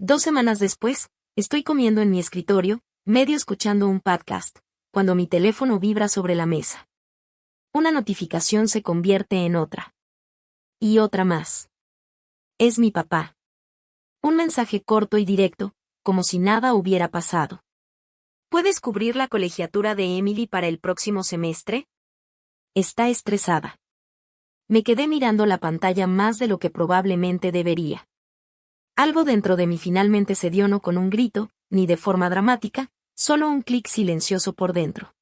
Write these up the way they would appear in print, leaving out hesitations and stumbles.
2 semanas después, estoy comiendo en mi escritorio, medio escuchando un podcast, cuando mi teléfono vibra sobre la mesa. Una notificación se convierte en otra. Y otra más. Es mi papá. Un mensaje corto y directo, como si nada hubiera pasado. ¿Puedes cubrir la colegiatura de Emily para el próximo semestre? Está estresada. Me quedé mirando la pantalla más de lo que probablemente debería. Algo dentro de mí finalmente cedió, no con un grito, ni de forma dramática, solo un clic silencioso por dentro.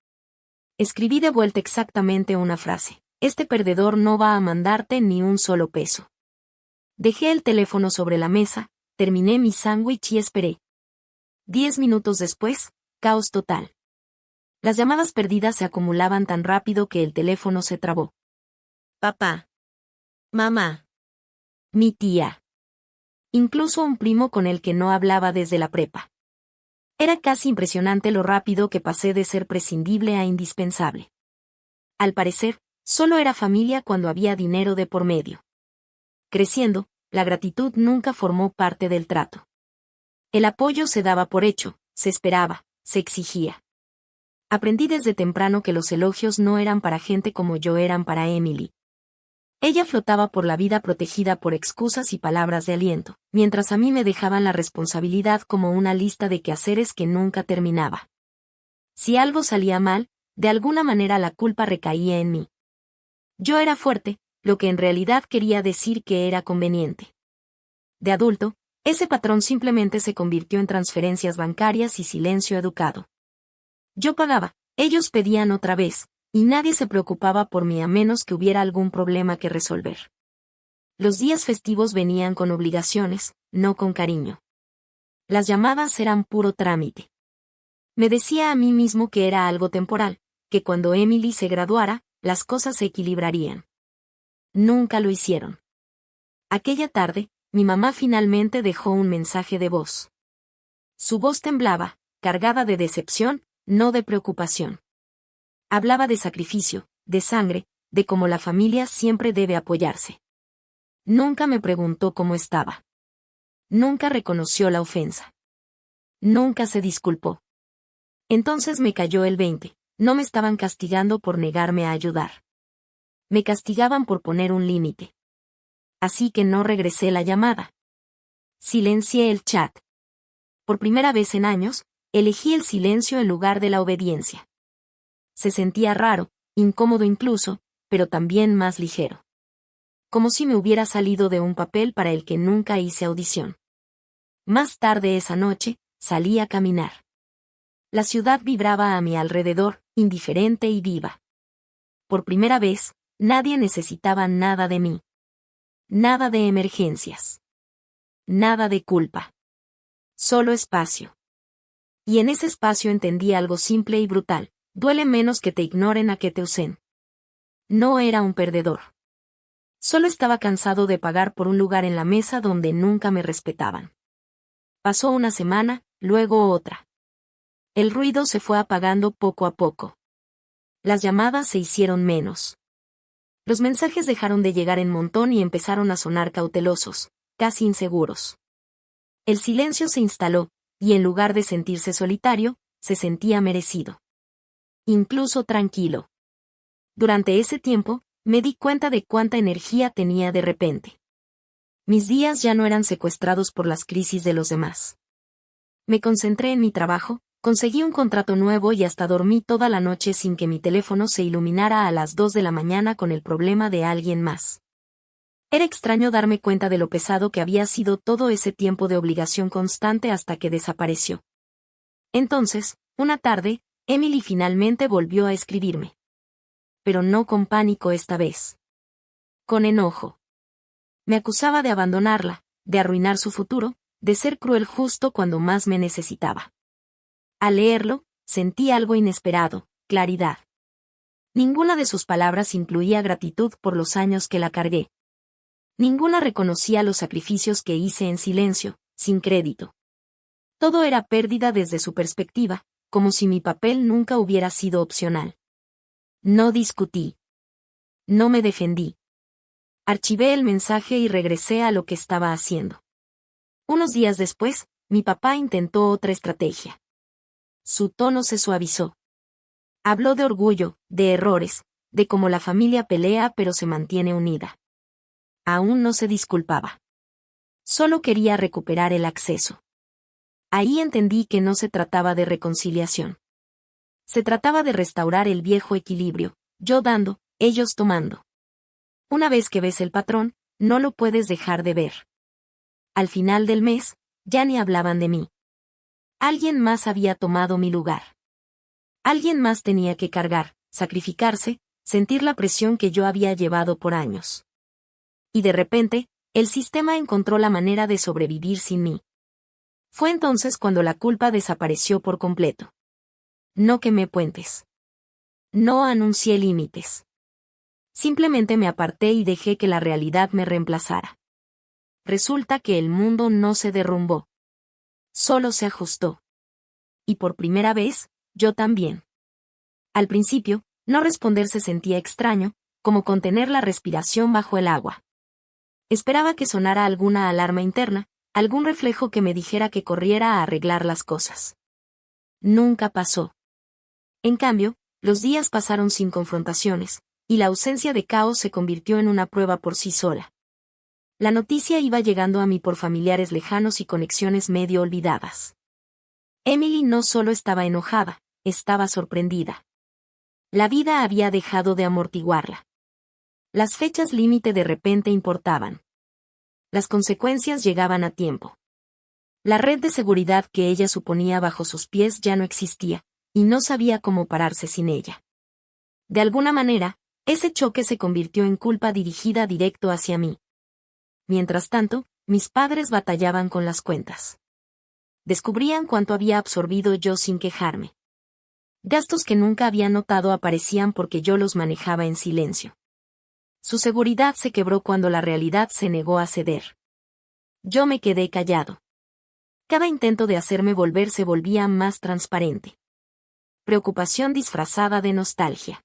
Escribí de vuelta exactamente una frase: este perdedor no va a mandarte ni un solo peso. Dejé el teléfono sobre la mesa, terminé mi sándwich y esperé. 10 minutos después, caos total. Las llamadas perdidas se acumulaban tan rápido que el teléfono se trabó. Papá. Mamá. Mi tía. Incluso un primo con el que no hablaba desde la prepa. Era casi impresionante lo rápido que pasé de ser prescindible a indispensable. Al parecer, solo era familia cuando había dinero de por medio. Creciendo, la gratitud nunca formó parte del trato. El apoyo se daba por hecho, se esperaba, se exigía. Aprendí desde temprano que los elogios no eran para gente como yo, eran para Emily. Ella flotaba por la vida protegida por excusas y palabras de aliento, mientras a mí me dejaban la responsabilidad como una lista de quehaceres que nunca terminaba. Si algo salía mal, de alguna manera la culpa recaía en mí. Yo era fuerte, lo que en realidad quería decir que era conveniente. De adulto, ese patrón simplemente se convirtió en transferencias bancarias y silencio educado. Yo pagaba, ellos pedían otra vez, y nadie se preocupaba por mí a menos que hubiera algún problema que resolver. Los días festivos venían con obligaciones, no con cariño. Las llamadas eran puro trámite. Me decía a mí mismo que era algo temporal, que cuando Emily se graduara, las cosas se equilibrarían. Nunca lo hicieron. Aquella tarde, mi mamá finalmente dejó un mensaje de voz. Su voz temblaba, cargada de decepción, no de preocupación. Hablaba de sacrificio, de sangre, de cómo la familia siempre debe apoyarse. Nunca me preguntó cómo estaba. Nunca reconoció la ofensa. Nunca se disculpó. Entonces me cayó el 20, no me estaban castigando por negarme a ayudar. Me castigaban por poner un límite. Así que no regresé la llamada. Silencié el chat. Por primera vez en años, elegí el silencio en lugar de la obediencia. Se sentía raro, incómodo incluso, pero también más ligero. Como si me hubiera salido de un papel para el que nunca hice audición. Más tarde esa noche, salí a caminar. La ciudad vibraba a mi alrededor, indiferente y viva. Por primera vez, nadie necesitaba nada de mí. Nada de emergencias. Nada de culpa. Solo espacio. Y en ese espacio entendí algo simple y brutal: duele menos que te ignoren a que te usen. No era un perdedor. Solo estaba cansado de pagar por un lugar en la mesa donde nunca me respetaban. Pasó una semana, luego otra. El ruido se fue apagando poco a poco. Las llamadas se hicieron menos. Los mensajes dejaron de llegar en montón y empezaron a sonar cautelosos, casi inseguros. El silencio se instaló, y en lugar de sentirse solitario, se sentía merecido. Incluso tranquilo. Durante ese tiempo, me di cuenta de cuánta energía tenía de repente. Mis días ya no eran secuestrados por las crisis de los demás. Me concentré en mi trabajo, conseguí un contrato nuevo y hasta dormí toda la noche sin que mi teléfono se iluminara a las 2 de la mañana con el problema de alguien más. Era extraño darme cuenta de lo pesado que había sido todo ese tiempo de obligación constante hasta que desapareció. Entonces, una tarde, Emily finalmente volvió a escribirme. Pero no con pánico esta vez. Con enojo. Me acusaba de abandonarla, de arruinar su futuro, de ser cruel justo cuando más me necesitaba. Al leerlo, sentí algo inesperado: claridad. Ninguna de sus palabras incluía gratitud por los años que la cargué. Ninguna reconocía los sacrificios que hice en silencio, sin crédito. Todo era pérdida desde su perspectiva, como si mi papel nunca hubiera sido opcional. No discutí. No me defendí. Archivé el mensaje y regresé a lo que estaba haciendo. Unos días después, mi papá intentó otra estrategia. Su tono se suavizó. Habló de orgullo, de errores, de cómo la familia pelea pero se mantiene unida. Aún no se disculpaba. Solo quería recuperar el acceso. Ahí entendí que no se trataba de reconciliación. Se trataba de restaurar el viejo equilibrio, yo dando, ellos tomando. Una vez que ves el patrón, no lo puedes dejar de ver. Al final del mes, ya ni hablaban de mí. Alguien más había tomado mi lugar. Alguien más tenía que cargar, sacrificarse, sentir la presión que yo había llevado por años. Y de repente, el sistema encontró la manera de sobrevivir sin mí. Fue entonces cuando la culpa desapareció por completo. No quemé puentes. No anuncié límites. Simplemente me aparté y dejé que la realidad me reemplazara. Resulta que el mundo no se derrumbó. Solo se ajustó. Y por primera vez, yo también. Al principio, no responder se sentía extraño, como contener la respiración bajo el agua. Esperaba que sonara alguna alarma interna, algún reflejo que me dijera que corriera a arreglar las cosas. Nunca pasó. En cambio, los días pasaron sin confrontaciones, y la ausencia de caos se convirtió en una prueba por sí sola. La noticia iba llegando a mí por familiares lejanos y conexiones medio olvidadas. Emily no solo estaba enojada, estaba sorprendida. La vida había dejado de amortiguarla. Las fechas límite de repente importaban. Las consecuencias llegaban a tiempo. La red de seguridad que ella suponía bajo sus pies ya no existía, y no sabía cómo pararse sin ella. De alguna manera, ese choque se convirtió en culpa dirigida directo hacia mí. Mientras tanto, mis padres batallaban con las cuentas. Descubrían cuánto había absorbido yo sin quejarme. Gastos que nunca había notado aparecían porque yo los manejaba en silencio. Su seguridad se quebró cuando la realidad se negó a ceder. Yo me quedé callado. Cada intento de hacerme volver se volvía más transparente. Preocupación disfrazada de nostalgia.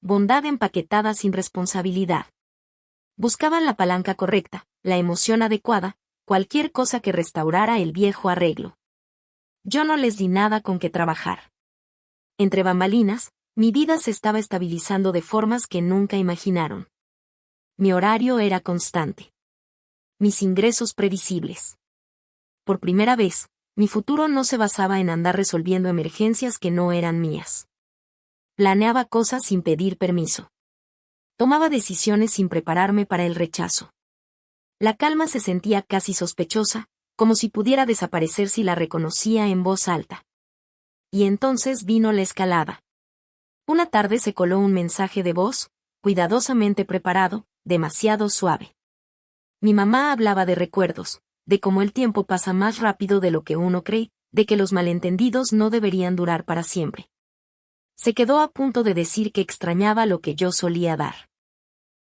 Bondad empaquetada sin responsabilidad. Buscaban la palanca correcta, la emoción adecuada, cualquier cosa que restaurara el viejo arreglo. Yo no les di nada con que trabajar. Entre bambalinas, mi vida se estaba estabilizando de formas que nunca imaginaron. Mi horario era constante. Mis ingresos previsibles. Por primera vez, mi futuro no se basaba en andar resolviendo emergencias que no eran mías. Planeaba cosas sin pedir permiso. Tomaba decisiones sin prepararme para el rechazo. La calma se sentía casi sospechosa, como si pudiera desaparecer si la reconocía en voz alta. Y entonces vino la escalada. Una tarde se coló un mensaje de voz, cuidadosamente preparado, demasiado suave. Mi mamá hablaba de recuerdos, de cómo el tiempo pasa más rápido de lo que uno cree, de que los malentendidos no deberían durar para siempre. Se quedó a punto de decir que extrañaba lo que yo solía dar.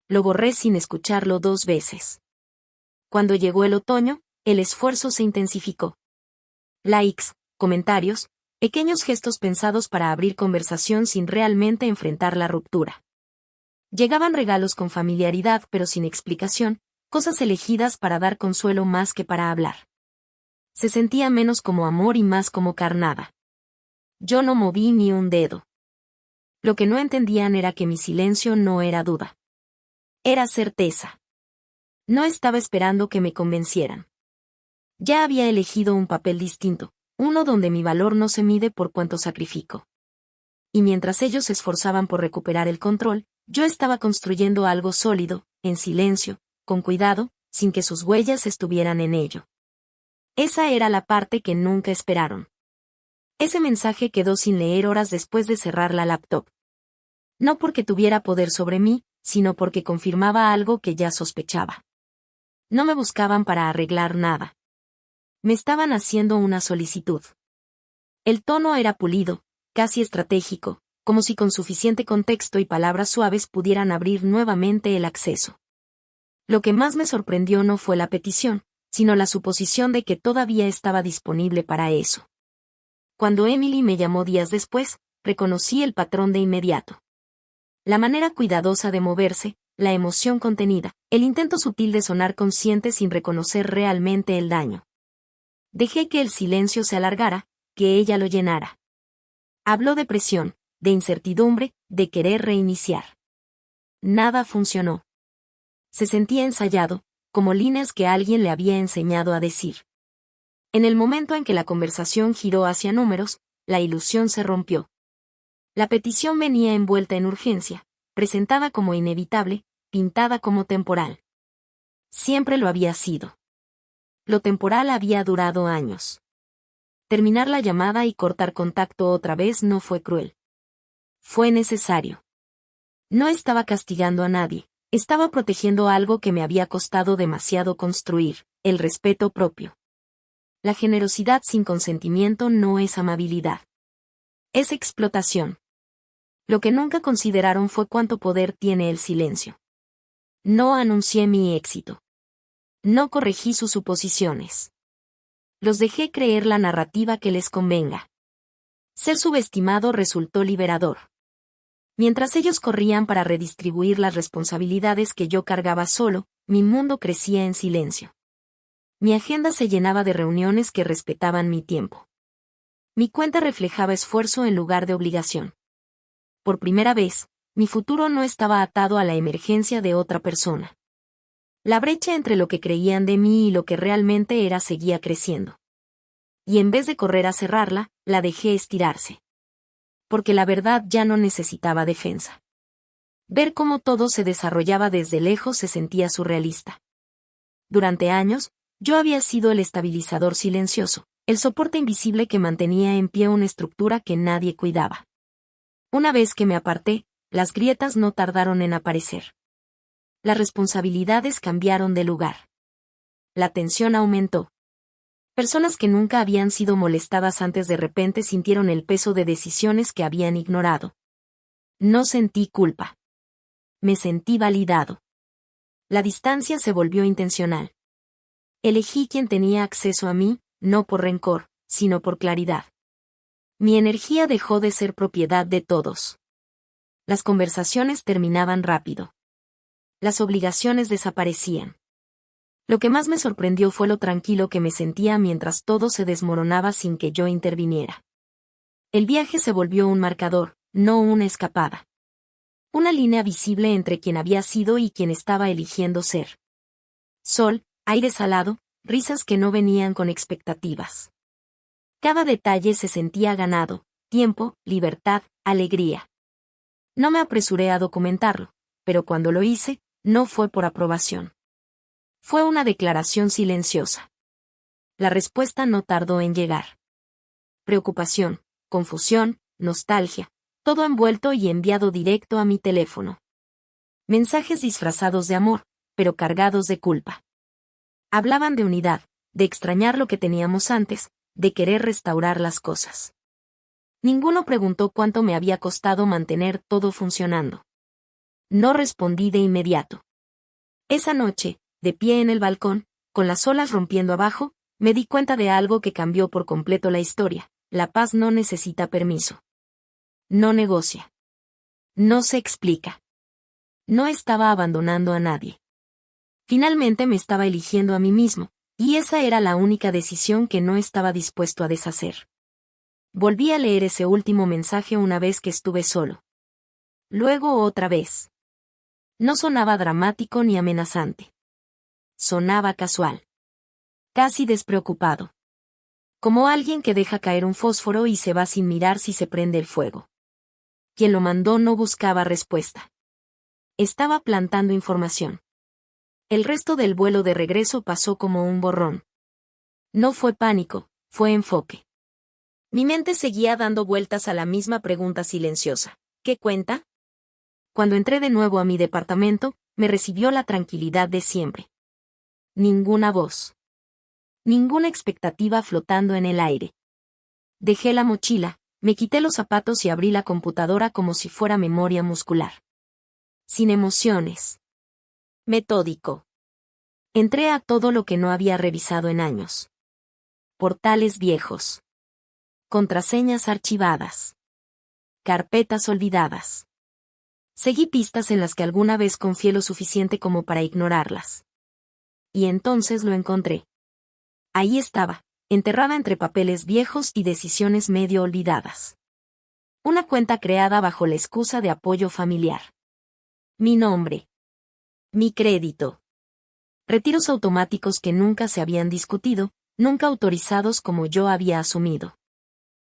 Lo borré sin escucharlo 2 veces. Cuando llegó el otoño, el esfuerzo se intensificó. Likes, comentarios, pequeños gestos pensados para abrir conversación sin realmente enfrentar la ruptura. Llegaban regalos con familiaridad pero sin explicación, cosas elegidas para dar consuelo más que para hablar. Se sentía menos como amor y más como carnada. Yo no moví ni un dedo. Lo que no entendían era que mi silencio no era duda. Era certeza. No estaba esperando que me convencieran. Ya había elegido un papel distinto, uno donde mi valor no se mide por cuánto sacrifico. Y mientras ellos se esforzaban por recuperar el control, yo estaba construyendo algo sólido, en silencio, con cuidado, sin que sus huellas estuvieran en ello. Esa era la parte que nunca esperaron. Ese mensaje quedó sin leer horas después de cerrar la laptop. No porque tuviera poder sobre mí, sino porque confirmaba algo que ya sospechaba. No me buscaban para arreglar nada. Me estaban haciendo una solicitud. El tono era pulido, casi estratégico, como si con suficiente contexto y palabras suaves pudieran abrir nuevamente el acceso. Lo que más me sorprendió no fue la petición, sino la suposición de que todavía estaba disponible para eso. Cuando Emily me llamó días después, reconocí el patrón de inmediato. La manera cuidadosa de moverse, la emoción contenida, el intento sutil de sonar consciente sin reconocer realmente el daño. Dejé que el silencio se alargara, que ella lo llenara. Habló de presión, de incertidumbre, de querer reiniciar. Nada funcionó. Se sentía ensayado, como líneas que alguien le había enseñado a decir. En el momento en que la conversación giró hacia números, la ilusión se rompió. La petición venía envuelta en urgencia, presentada como inevitable, pintada como temporal. Siempre lo había sido. Lo temporal había durado años. Terminar la llamada y cortar contacto otra vez no fue cruel. Fue necesario. No estaba castigando a nadie, estaba protegiendo algo que me había costado demasiado construir, el respeto propio. La generosidad sin consentimiento no es amabilidad. Es explotación. Lo que nunca consideraron fue cuánto poder tiene el silencio. No anuncié mi éxito. No corregí sus suposiciones. Los dejé creer la narrativa que les convenga. Ser subestimado resultó liberador. Mientras ellos corrían para redistribuir las responsabilidades que yo cargaba solo, mi mundo crecía en silencio. Mi agenda se llenaba de reuniones que respetaban mi tiempo. Mi cuenta reflejaba esfuerzo en lugar de obligación. Por primera vez, mi futuro no estaba atado a la emergencia de otra persona. La brecha entre lo que creían de mí y lo que realmente era seguía creciendo. Y en vez de correr a cerrarla, la dejé estirarse. Porque la verdad ya no necesitaba defensa. Ver cómo todo se desarrollaba desde lejos se sentía surrealista. Durante años, yo había sido el estabilizador silencioso, el soporte invisible que mantenía en pie una estructura que nadie cuidaba. Una vez que me aparté, las grietas no tardaron en aparecer. Las responsabilidades cambiaron de lugar. La tensión aumentó. Personas que nunca habían sido molestadas antes de repente sintieron el peso de decisiones que habían ignorado. No sentí culpa. Me sentí validado. La distancia se volvió intencional. Elegí quien tenía acceso a mí, no por rencor, sino por claridad. Mi energía dejó de ser propiedad de todos. Las conversaciones terminaban rápido. Las obligaciones desaparecían. Lo que más me sorprendió fue lo tranquilo que me sentía mientras todo se desmoronaba sin que yo interviniera. El viaje se volvió un marcador, no una escapada. Una línea visible entre quien había sido y quien estaba eligiendo ser. Sol, aire salado, risas que no venían con expectativas. Cada detalle se sentía ganado, tiempo, libertad, alegría. No me apresuré a documentarlo, pero cuando lo hice, no fue por aprobación. Fue una declaración silenciosa. La respuesta no tardó en llegar. Preocupación, confusión, nostalgia, todo envuelto y enviado directo a mi teléfono. Mensajes disfrazados de amor, pero cargados de culpa. Hablaban de unidad, de extrañar lo que teníamos antes, de querer restaurar las cosas. Ninguno preguntó cuánto me había costado mantener todo funcionando. No respondí de inmediato. Esa noche, de pie en el balcón, con las olas rompiendo abajo, me di cuenta de algo que cambió por completo la historia. La paz no necesita permiso. No negocia. No se explica. No estaba abandonando a nadie. Finalmente me estaba eligiendo a mí mismo, y esa era la única decisión que no estaba dispuesto a deshacer. Volví a leer ese último mensaje una vez que estuve solo. Luego otra vez. No sonaba dramático ni amenazante. Sonaba casual. Casi despreocupado. Como alguien que deja caer un fósforo y se va sin mirar si se prende el fuego. Quien lo mandó no buscaba respuesta. Estaba plantando información. El resto del vuelo de regreso pasó como un borrón. No fue pánico, fue enfoque. Mi mente seguía dando vueltas a la misma pregunta silenciosa. ¿Qué cuenta? Cuando entré de nuevo a mi departamento, me recibió la tranquilidad de siempre. Ninguna voz. Ninguna expectativa flotando en el aire. Dejé la mochila, me quité los zapatos y abrí la computadora como si fuera memoria muscular. Sin emociones. Metódico. Entré a todo lo que no había revisado en años. Portales viejos. Contraseñas archivadas. Carpetas olvidadas. Seguí pistas en las que alguna vez confié lo suficiente como para ignorarlas. Y entonces lo encontré. Ahí estaba, enterrada entre papeles viejos y decisiones medio olvidadas. Una cuenta creada bajo la excusa de apoyo familiar. Mi nombre. Mi crédito. Retiros automáticos que nunca se habían discutido, nunca autorizados como yo había asumido.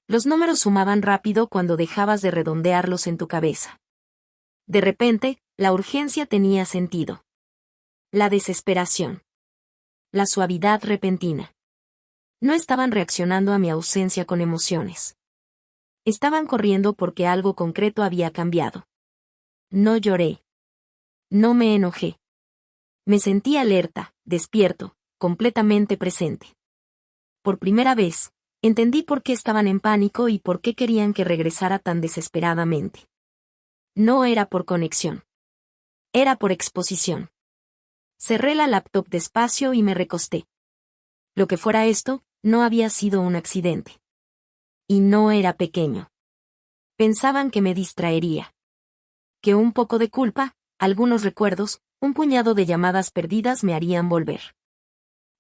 Los números sumaban rápido cuando dejabas de redondearlos en tu cabeza. De repente, la urgencia tenía sentido. La desesperación. La suavidad repentina. No estaban reaccionando a mi ausencia con emociones. Estaban corriendo porque algo concreto había cambiado. No lloré. No me enojé. Me sentí alerta, despierto, completamente presente. Por primera vez, entendí por qué estaban en pánico y por qué querían que regresara tan desesperadamente. No era por conexión. Era por exposición. Cerré la laptop despacio y me recosté. Lo que fuera esto, no había sido un accidente. Y no era pequeño. Pensaban que me distraería. Que un poco de culpa, algunos recuerdos, un puñado de llamadas perdidas me harían volver.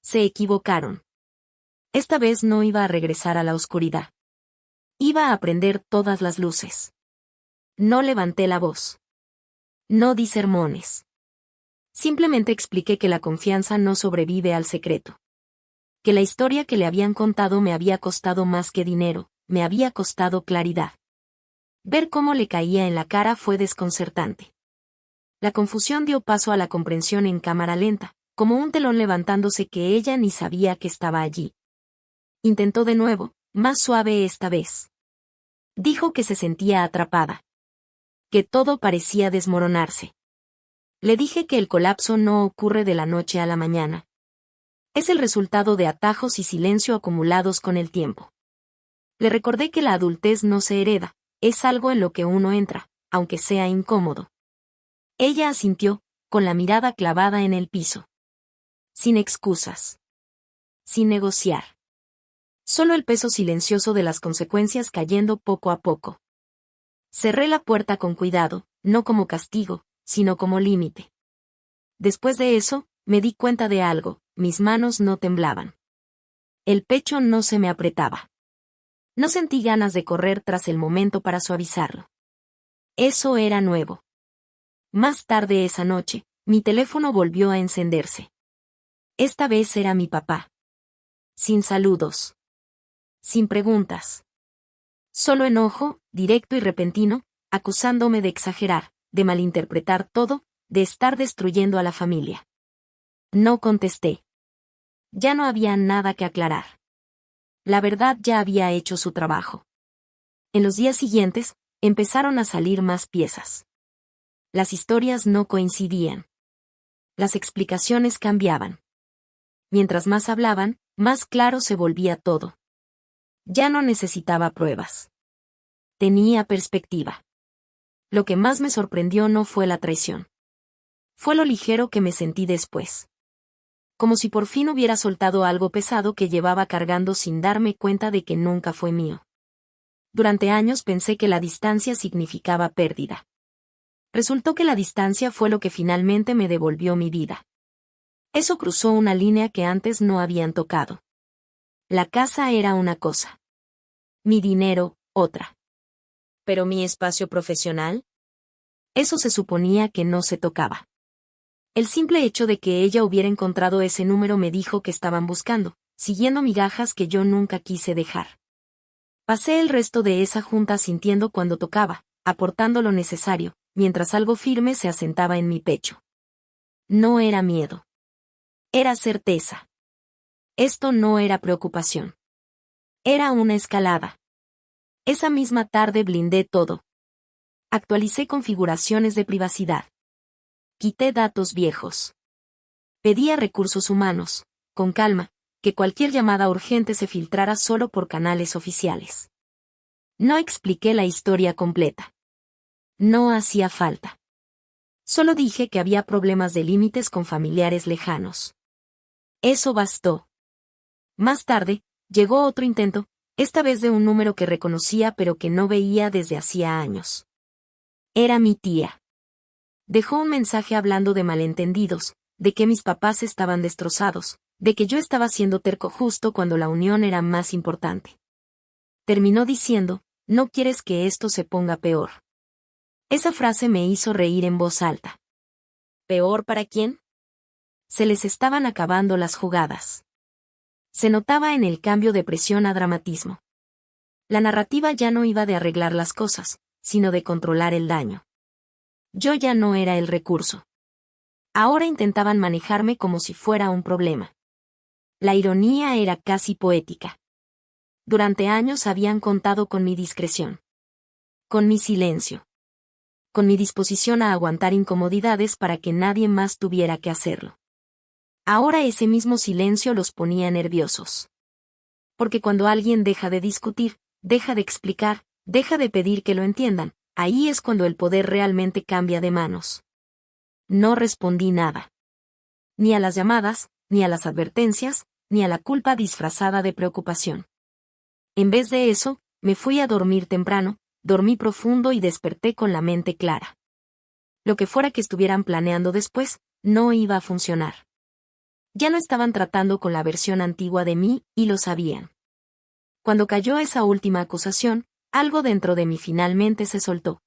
Se equivocaron. Esta vez no iba a regresar a la oscuridad. Iba a prender todas las luces. No levanté la voz. No di sermones. Simplemente expliqué que la confianza no sobrevive al secreto. Que la historia que le habían contado me había costado más que dinero, me había costado claridad. Ver cómo le caía en la cara fue desconcertante. La confusión dio paso a la comprensión en cámara lenta, como un telón levantándose que ella ni sabía que estaba allí. Intentó de nuevo, más suave esta vez. Dijo que se sentía atrapada. Que todo parecía desmoronarse. Le dije que el colapso no ocurre de la noche a la mañana. Es el resultado de atajos y silencio acumulados con el tiempo. Le recordé que la adultez no se hereda, es algo en lo que uno entra, aunque sea incómodo. Ella asintió, con la mirada clavada en el piso. Sin excusas. Sin negociar. Solo el peso silencioso de las consecuencias cayendo poco a poco. Cerré la puerta con cuidado, no como castigo, sino como límite. Después de eso, me di cuenta de algo, mis manos no temblaban. El pecho no se me apretaba. No sentí ganas de correr tras el momento para suavizarlo. Eso era nuevo. Más tarde esa noche, mi teléfono volvió a encenderse. Esta vez era mi papá. Sin saludos. Sin preguntas. Solo enojo, directo y repentino, acusándome de exagerar, de malinterpretar todo, de estar destruyendo a la familia. No contesté. Ya no había nada que aclarar. La verdad ya había hecho su trabajo. En los días siguientes, empezaron a salir más piezas. Las historias no coincidían. Las explicaciones cambiaban. Mientras más hablaban, más claro se volvía todo. Ya no necesitaba pruebas. Tenía perspectiva. Lo que más me sorprendió no fue la traición. Fue lo ligero que me sentí después. Como si por fin hubiera soltado algo pesado que llevaba cargando sin darme cuenta de que nunca fue mío. Durante años pensé que la distancia significaba pérdida. Resultó que la distancia fue lo que finalmente me devolvió mi vida. Eso cruzó una línea que antes no habían tocado. La casa era una cosa. Mi dinero, otra. ¿Pero mi espacio profesional? Eso se suponía que no se tocaba. El simple hecho de que ella hubiera encontrado ese número me dijo que estaban buscando, siguiendo migajas que yo nunca quise dejar. Pasé el resto de esa junta sintiendo cuando tocaba, aportando lo necesario, mientras algo firme se asentaba en mi pecho. No era miedo. Era certeza. Esto no era preocupación. Era una escalada. Esa misma tarde blindé todo. Actualicé configuraciones de privacidad. Quité datos viejos. Pedí a recursos humanos, con calma, que cualquier llamada urgente se filtrara solo por canales oficiales. No expliqué la historia completa. No hacía falta. Solo dije que había problemas de límites con familiares lejanos. Eso bastó. Más tarde, llegó otro intento, esta vez de un número que reconocía pero que no veía desde hacía años. Era mi tía. Dejó un mensaje hablando de malentendidos, de que mis papás estaban destrozados, de que yo estaba siendo terco justo cuando la unión era más importante. Terminó diciendo, no quieres que esto se ponga peor. Esa frase me hizo reír en voz alta. ¿Peor para quién? Se les estaban acabando las jugadas. Se notaba en el cambio de presión a dramatismo. La narrativa ya no iba de arreglar las cosas, sino de controlar el daño. Yo ya no era el recurso. Ahora intentaban manejarme como si fuera un problema. La ironía era casi poética. Durante años habían contado con mi discreción. Con mi silencio. Con mi disposición a aguantar incomodidades para que nadie más tuviera que hacerlo. Ahora ese mismo silencio los ponía nerviosos. Porque cuando alguien deja de discutir, deja de explicar, deja de pedir que lo entiendan, ahí es cuando el poder realmente cambia de manos. No respondí nada. Ni a las llamadas, ni a las advertencias, ni a la culpa disfrazada de preocupación. En vez de eso, me fui a dormir temprano, dormí profundo y desperté con la mente clara. Lo que fuera que estuvieran planeando después, no iba a funcionar. Ya no estaban tratando con la versión antigua de mí, y lo sabían. Cuando cayó esa última acusación, algo dentro de mí finalmente se soltó.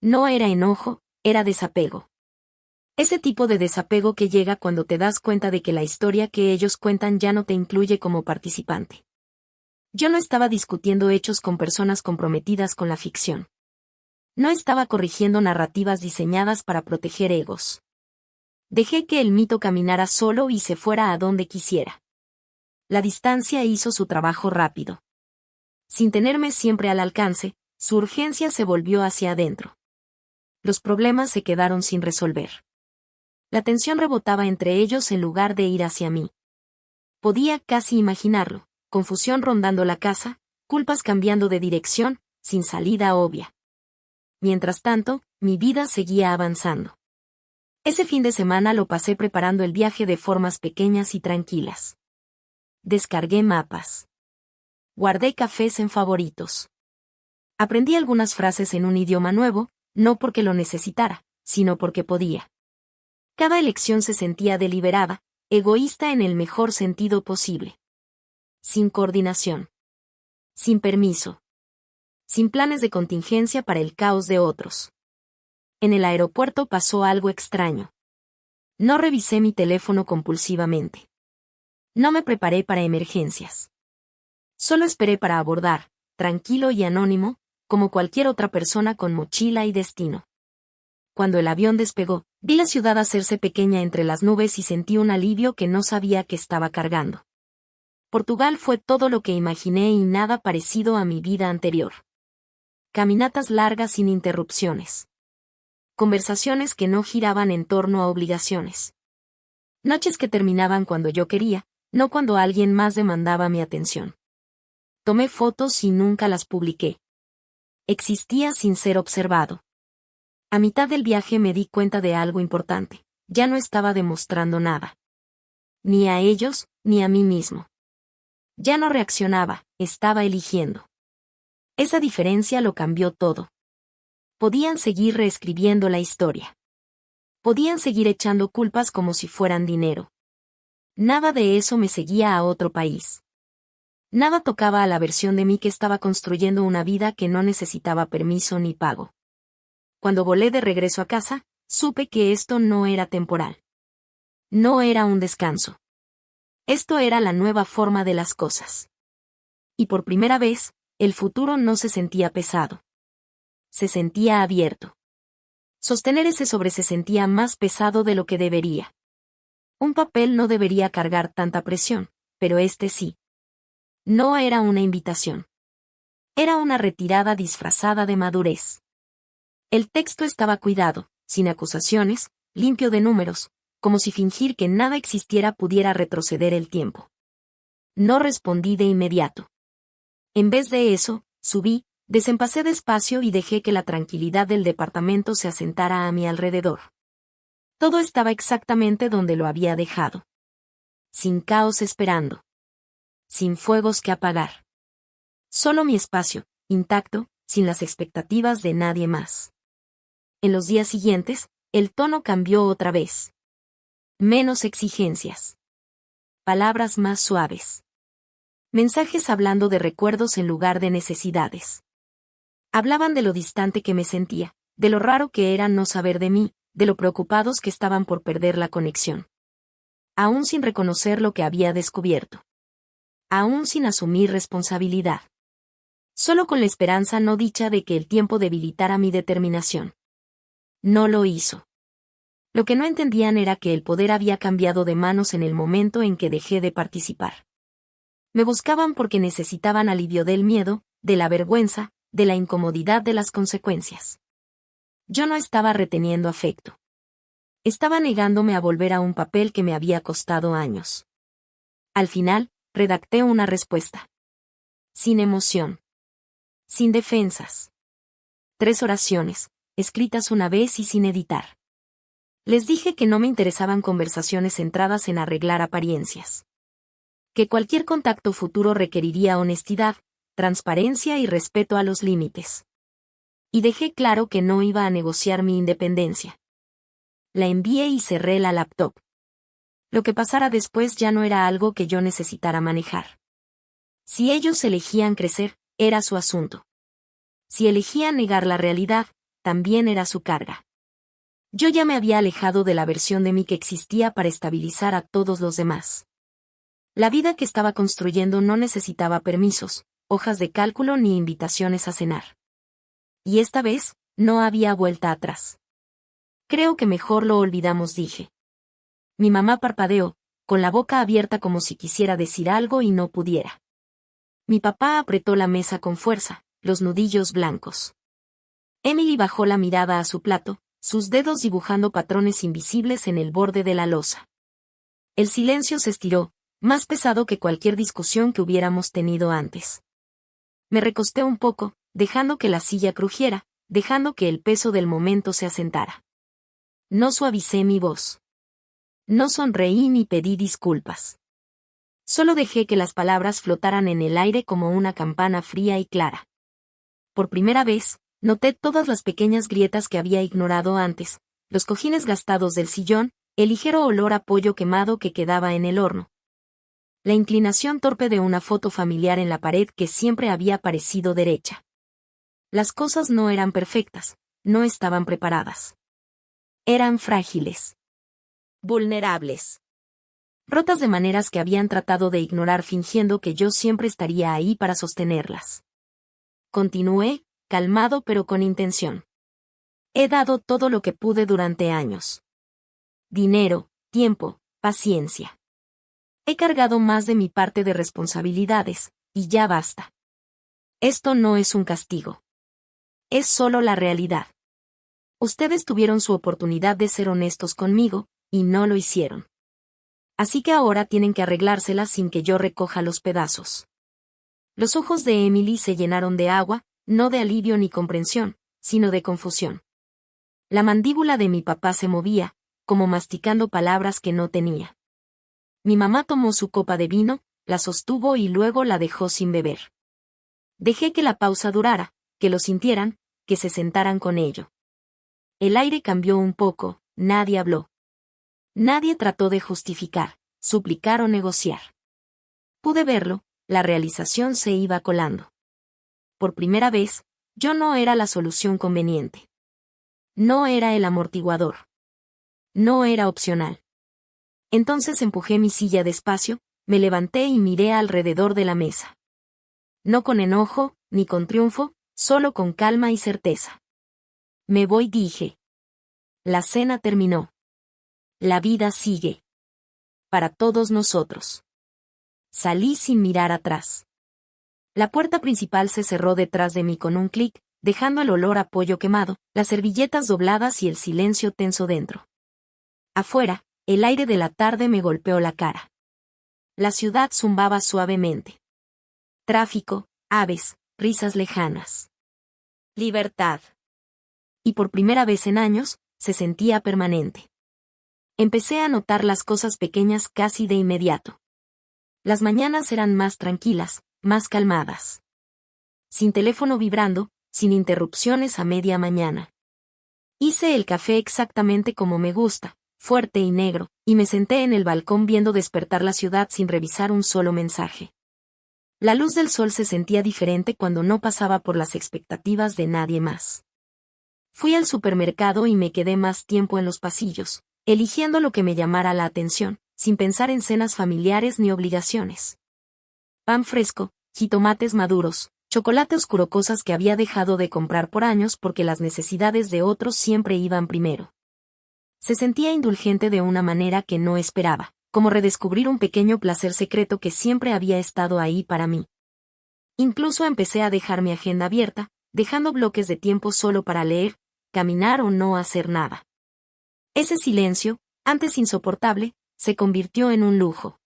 No era enojo, era desapego. Ese tipo de desapego que llega cuando te das cuenta de que la historia que ellos cuentan ya no te incluye como participante. Yo no estaba discutiendo hechos con personas comprometidas con la ficción. No estaba corrigiendo narrativas diseñadas para proteger egos. Dejé que el mito caminara solo y se fuera a donde quisiera. La distancia hizo su trabajo rápido. Sin tenerme siempre al alcance, su urgencia se volvió hacia adentro. Los problemas se quedaron sin resolver. La tensión rebotaba entre ellos en lugar de ir hacia mí. Podía casi imaginarlo, confusión rondando la casa, culpas cambiando de dirección, sin salida obvia. Mientras tanto, mi vida seguía avanzando. Ese fin de semana lo pasé preparando el viaje de formas pequeñas y tranquilas. Descargué mapas. Guardé cafés en favoritos. Aprendí algunas frases en un idioma nuevo, no porque lo necesitara, sino porque podía. Cada elección se sentía deliberada, egoísta en el mejor sentido posible. Sin coordinación. Sin permiso. Sin planes de contingencia para el caos de otros. En el aeropuerto pasó algo extraño. No revisé mi teléfono compulsivamente. No me preparé para emergencias. Solo esperé para abordar, tranquilo y anónimo, como cualquier otra persona con mochila y destino. Cuando el avión despegó, vi la ciudad hacerse pequeña entre las nubes y sentí un alivio que no sabía que estaba cargando. Portugal fue todo lo que imaginé y nada parecido a mi vida anterior. Caminatas largas sin interrupciones. Conversaciones que no giraban en torno a obligaciones. Noches que terminaban cuando yo quería, no cuando alguien más demandaba mi atención. Tomé fotos y nunca las publiqué. Existía sin ser observado. A mitad del viaje me di cuenta de algo importante. Ya no estaba demostrando nada. Ni a ellos, ni a mí mismo. Ya no reaccionaba, estaba eligiendo. Esa diferencia lo cambió todo. Podían seguir reescribiendo la historia. Podían seguir echando culpas como si fueran dinero. Nada de eso me seguía a otro país. Nada tocaba a la versión de mí que estaba construyendo una vida que no necesitaba permiso ni pago. Cuando volé de regreso a casa, supe que esto no era temporal. No era un descanso. Esto era la nueva forma de las cosas. Y por primera vez, el futuro no se sentía pesado. Se sentía abierto. Sostener ese sobre se sentía más pesado de lo que debería. Un papel no debería cargar tanta presión, pero este sí. No era una invitación. Era una retirada disfrazada de madurez. El texto estaba cuidado, sin acusaciones, limpio de números, como si fingir que nada existiera pudiera retroceder el tiempo. No respondí de inmediato. En vez de eso, subí, desempacé despacio y dejé que la tranquilidad del departamento se asentara a mi alrededor. Todo estaba exactamente donde lo había dejado. Sin caos esperando. Sin fuegos que apagar. Solo mi espacio, intacto, sin las expectativas de nadie más. En los días siguientes, el tono cambió otra vez. Menos exigencias. Palabras más suaves. Mensajes hablando de recuerdos en lugar de necesidades. Hablaban de lo distante que me sentía, de lo raro que era no saber de mí, de lo preocupados que estaban por perder la conexión. Aún sin reconocer lo que había descubierto. Aún sin asumir responsabilidad. Solo con la esperanza no dicha de que el tiempo debilitara mi determinación. No lo hizo. Lo que no entendían era que el poder había cambiado de manos en el momento en que dejé de participar. Me buscaban porque necesitaban alivio del miedo, de la vergüenza, de la incomodidad de las consecuencias. Yo no estaba reteniendo afecto. Estaba negándome a volver a un papel que me había costado años. Al final, redacté una respuesta. Sin emoción. Sin defensas. 3 oraciones, escritas una vez y sin editar. Les dije que no me interesaban conversaciones centradas en arreglar apariencias. Que cualquier contacto futuro requeriría honestidad, transparencia y respeto a los límites. Y dejé claro que no iba a negociar mi independencia. La envié y cerré la laptop. Lo que pasara después ya no era algo que yo necesitara manejar. Si ellos elegían crecer, era su asunto. Si elegían negar la realidad, también era su carga. Yo ya me había alejado de la versión de mí que existía para estabilizar a todos los demás. La vida que estaba construyendo no necesitaba permisos, hojas de cálculo ni invitaciones a cenar. Y esta vez, no había vuelta atrás. Creo que mejor lo olvidamos, dije. Mi mamá parpadeó, con la boca abierta como si quisiera decir algo y no pudiera. Mi papá apretó la mesa con fuerza, los nudillos blancos. Emily bajó la mirada a su plato, sus dedos dibujando patrones invisibles en el borde de la loza. El silencio se estiró, más pesado que cualquier discusión que hubiéramos tenido antes. Me recosté un poco, dejando que la silla crujiera, dejando que el peso del momento se asentara. No suavicé mi voz. No sonreí ni pedí disculpas. Solo dejé que las palabras flotaran en el aire como una campana fría y clara. Por primera vez, noté todas las pequeñas grietas que había ignorado antes, los cojines gastados del sillón, el ligero olor a pollo quemado que quedaba en el horno. La inclinación torpe de una foto familiar en la pared que siempre había parecido derecha. Las cosas no eran perfectas, no estaban preparadas. Eran frágiles. Vulnerables. Rotas de maneras que habían tratado de ignorar fingiendo que yo siempre estaría ahí para sostenerlas. Continué, calmado pero con intención. He dado todo lo que pude durante años. Dinero, tiempo, paciencia. He cargado más de mi parte de responsabilidades, y ya basta. Esto no es un castigo. Es solo la realidad. Ustedes tuvieron su oportunidad de ser honestos conmigo, y no lo hicieron. Así que ahora tienen que arreglárselas sin que yo recoja los pedazos. Los ojos de Emily se llenaron de agua, no de alivio ni comprensión, sino de confusión. La mandíbula de mi papá se movía, como masticando palabras que no tenía. Mi mamá tomó su copa de vino, la sostuvo y luego la dejó sin beber. Dejé que la pausa durara, que lo sintieran, que se sentaran con ello. El aire cambió un poco, nadie habló. Nadie trató de justificar, suplicar o negociar. Pude verlo, la realización se iba colando. Por primera vez, yo no era la solución conveniente. No era el amortiguador. No era opcional. Entonces empujé mi silla despacio, me levanté y miré alrededor de la mesa. No con enojo, ni con triunfo, solo con calma y certeza. Me voy, dije. La cena terminó. La vida sigue. Para todos nosotros. Salí sin mirar atrás. La puerta principal se cerró detrás de mí con un clic, dejando el olor a pollo quemado, las servilletas dobladas y el silencio tenso dentro. Afuera, el aire de la tarde me golpeó la cara. La ciudad zumbaba suavemente. Tráfico, aves, risas lejanas. Libertad. Y por primera vez en años, se sentía permanente. Empecé a notar las cosas pequeñas casi de inmediato. Las mañanas eran más tranquilas, más calmadas. Sin teléfono vibrando, sin interrupciones a media mañana. Hice el café exactamente como me gusta, fuerte y negro, y me senté en el balcón viendo despertar la ciudad sin revisar un solo mensaje. La luz del sol se sentía diferente cuando no pasaba por las expectativas de nadie más. Fui al supermercado y me quedé más tiempo en los pasillos, eligiendo lo que me llamara la atención, sin pensar en cenas familiares ni obligaciones. Pan fresco, jitomates maduros, chocolate oscuro, cosas que había dejado de comprar por años porque las necesidades de otros siempre iban primero. Se sentía indulgente de una manera que no esperaba, como redescubrir un pequeño placer secreto que siempre había estado ahí para mí. Incluso empecé a dejar mi agenda abierta, dejando bloques de tiempo solo para leer, caminar o no hacer nada. Ese silencio, antes insoportable, se convirtió en un lujo.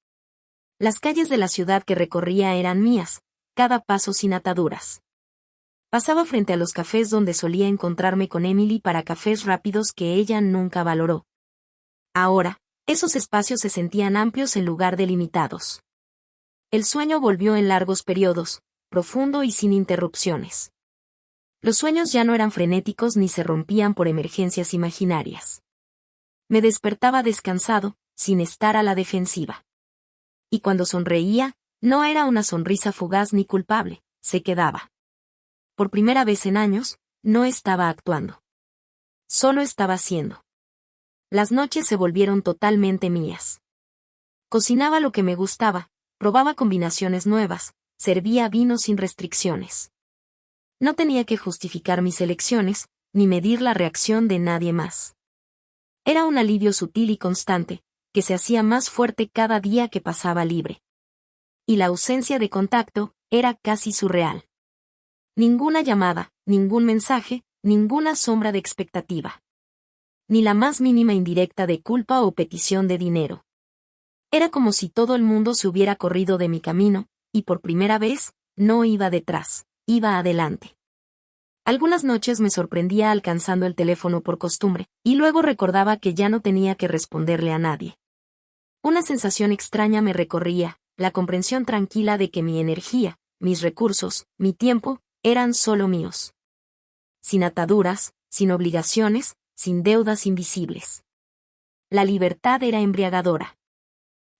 Las calles de la ciudad que recorría eran mías, cada paso sin ataduras. Pasaba frente a los cafés donde solía encontrarme con Emily para cafés rápidos que ella nunca valoró. Ahora, esos espacios se sentían amplios en lugar de limitados. El sueño volvió en largos periodos, profundo y sin interrupciones. Los sueños ya no eran frenéticos ni se rompían por emergencias imaginarias. Me despertaba descansado, sin estar a la defensiva. Y cuando sonreía, no era una sonrisa fugaz ni culpable, se quedaba. Por primera vez en años, no estaba actuando. Solo estaba siendo. Las noches se volvieron totalmente mías. Cocinaba lo que me gustaba, probaba combinaciones nuevas, servía vino sin restricciones. No tenía que justificar mis elecciones, ni medir la reacción de nadie más. Era un alivio sutil y constante, que se hacía más fuerte cada día que pasaba libre. Y la ausencia de contacto era casi surreal. Ninguna llamada, ningún mensaje, ninguna sombra de expectativa. Ni la más mínima indirecta de culpa o petición de dinero. Era como si todo el mundo se hubiera corrido de mi camino, y por primera vez, no iba detrás, iba adelante. Algunas noches me sorprendía alcanzando el teléfono por costumbre, y luego recordaba que ya no tenía que responderle a nadie. Una sensación extraña me recorría, la comprensión tranquila de que mi energía, mis recursos, mi tiempo, eran solo míos. Sin ataduras, sin obligaciones, sin deudas invisibles. La libertad era embriagadora.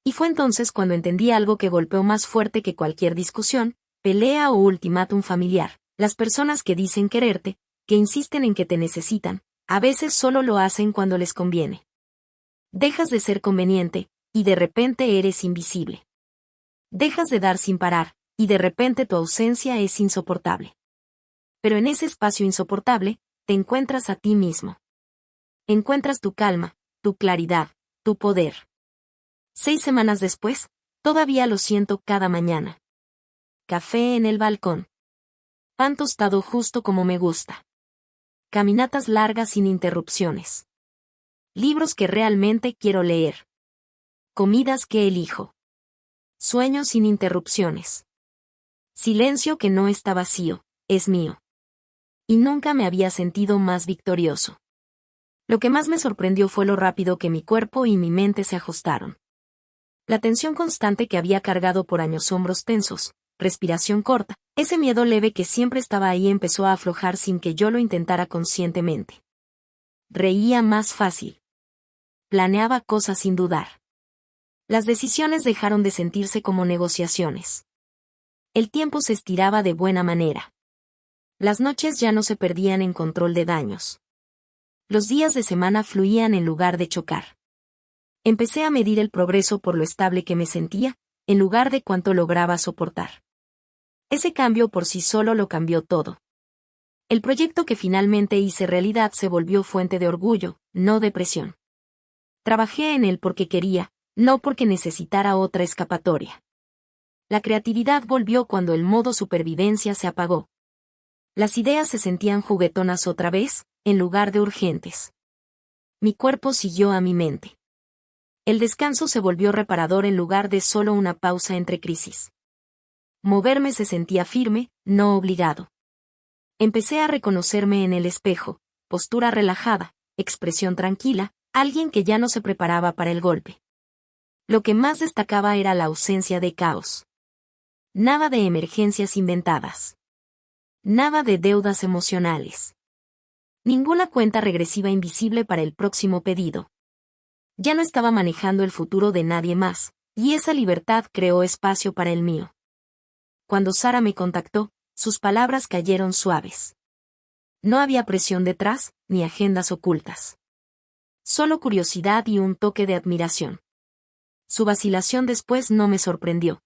Y fue entonces cuando entendí algo que golpeó más fuerte que cualquier discusión, pelea o ultimátum familiar. Las personas que dicen quererte, que insisten en que te necesitan, a veces solo lo hacen cuando les conviene. Dejas de ser conveniente, y de repente eres invisible. Dejas de dar sin parar, y de repente tu ausencia es insoportable. Pero en ese espacio insoportable, te encuentras a ti mismo. Encuentras tu calma, tu claridad, tu poder. 6 semanas después, todavía lo siento cada mañana. Café en el balcón. Pan tostado justo como me gusta. Caminatas largas sin interrupciones. Libros que realmente quiero leer. Comidas que elijo. Sueños sin interrupciones. Silencio que no está vacío, es mío. Y nunca me había sentido más victorioso. Lo que más me sorprendió fue lo rápido que mi cuerpo y mi mente se ajustaron. La tensión constante que había cargado por años, hombros tensos, respiración corta, ese miedo leve que siempre estaba ahí empezó a aflojar sin que yo lo intentara conscientemente. Reía más fácil. Planeaba cosas sin dudar. Las decisiones dejaron de sentirse como negociaciones. El tiempo se estiraba de buena manera. Las noches ya no se perdían en control de daños. Los días de semana fluían en lugar de chocar. Empecé a medir el progreso por lo estable que me sentía, en lugar de cuánto lograba soportar. Ese cambio por sí solo lo cambió todo. El proyecto que finalmente hice realidad se volvió fuente de orgullo, no de presión. Trabajé en él porque quería, no porque necesitara otra escapatoria. La creatividad volvió cuando el modo supervivencia se apagó. Las ideas se sentían juguetonas otra vez, en lugar de urgentes. Mi cuerpo siguió a mi mente. El descanso se volvió reparador en lugar de solo una pausa entre crisis. Moverme se sentía firme, no obligado. Empecé a reconocerme en el espejo, postura relajada, expresión tranquila, alguien que ya no se preparaba para el golpe. Lo que más destacaba era la ausencia de caos. Nada de emergencias inventadas. Nada de deudas emocionales. Ninguna cuenta regresiva invisible para el próximo pedido. Ya no estaba manejando el futuro de nadie más, y esa libertad creó espacio para el mío. Cuando Sara me contactó, sus palabras cayeron suaves. No había presión detrás, ni agendas ocultas. Solo curiosidad y un toque de admiración. Su vacilación después no me sorprendió.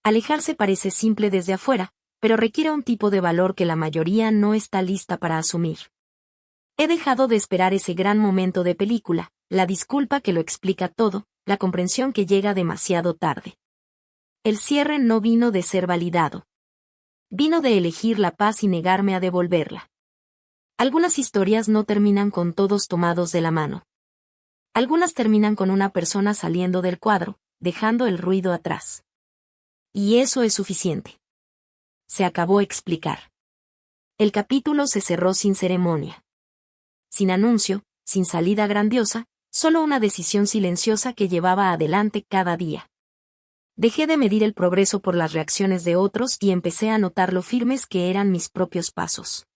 Alejarse parece simple desde afuera, pero requiere un tipo de valor que la mayoría no está lista para asumir. He dejado de esperar ese gran momento de película, la disculpa que lo explica todo, la comprensión que llega demasiado tarde. El cierre no vino de ser validado. Vino de elegir la paz y negarme a devolverla. Algunas historias no terminan con todos tomados de la mano. Algunas terminan con una persona saliendo del cuadro, dejando el ruido atrás. Y eso es suficiente. Se acabó explicar. El capítulo se cerró sin ceremonia. Sin anuncio, sin salida grandiosa, solo una decisión silenciosa que llevaba adelante cada día. Dejé de medir el progreso por las reacciones de otros y empecé a notar lo firmes que eran mis propios pasos.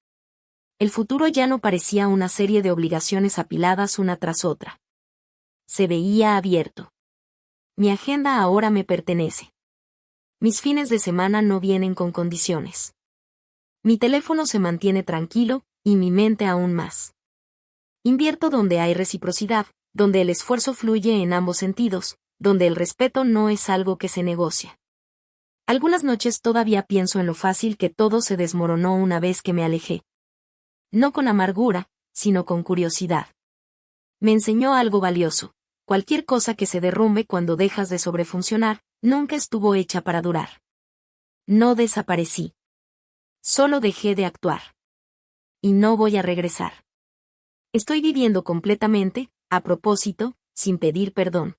El futuro ya no parecía una serie de obligaciones apiladas una tras otra. Se veía abierto. Mi agenda ahora me pertenece. Mis fines de semana no vienen con condiciones. Mi teléfono se mantiene tranquilo, y mi mente aún más. Invierto donde hay reciprocidad, donde el esfuerzo fluye en ambos sentidos, donde el respeto no es algo que se negocia. Algunas noches todavía pienso en lo fácil que todo se desmoronó una vez que me alejé. No con amargura, sino con curiosidad. Me enseñó algo valioso. Cualquier cosa que se derrumbe cuando dejas de sobrefuncionar, nunca estuvo hecha para durar. No desaparecí. Solo dejé de actuar. Y no voy a regresar. Estoy viviendo completamente, a propósito, sin pedir perdón.